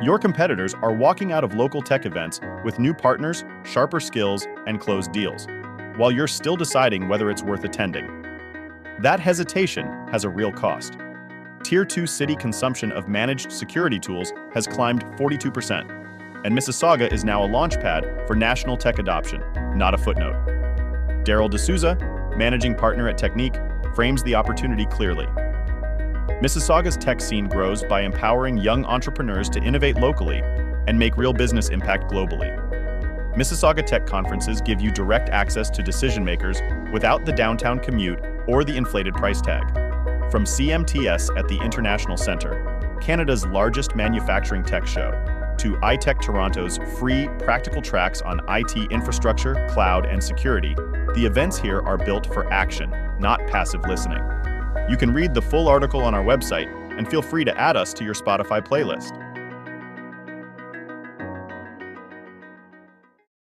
Your competitors are walking out of local tech events with new partners, sharper skills, and closed deals, while you're still deciding whether it's worth attending. That hesitation has a real cost. Tier 2 city consumption of managed security tools has climbed 42%, and Mississauga is now a launchpad for national tech adoption, not a footnote. Daryl D'Souza, managing partner at Technique, frames the opportunity clearly. Mississauga's tech scene grows by empowering young entrepreneurs to innovate locally and make real business impact globally. Mississauga Tech conferences give you direct access to decision makers without the downtown commute or the inflated price tag. From CMTS at the International Centre, Canada's largest manufacturing tech show, to iTech Toronto's free practical tracks on IT infrastructure, cloud, and security, the events here are built for action, not passive listening. You can read the full article on our website and feel free to add us to your Spotify playlist.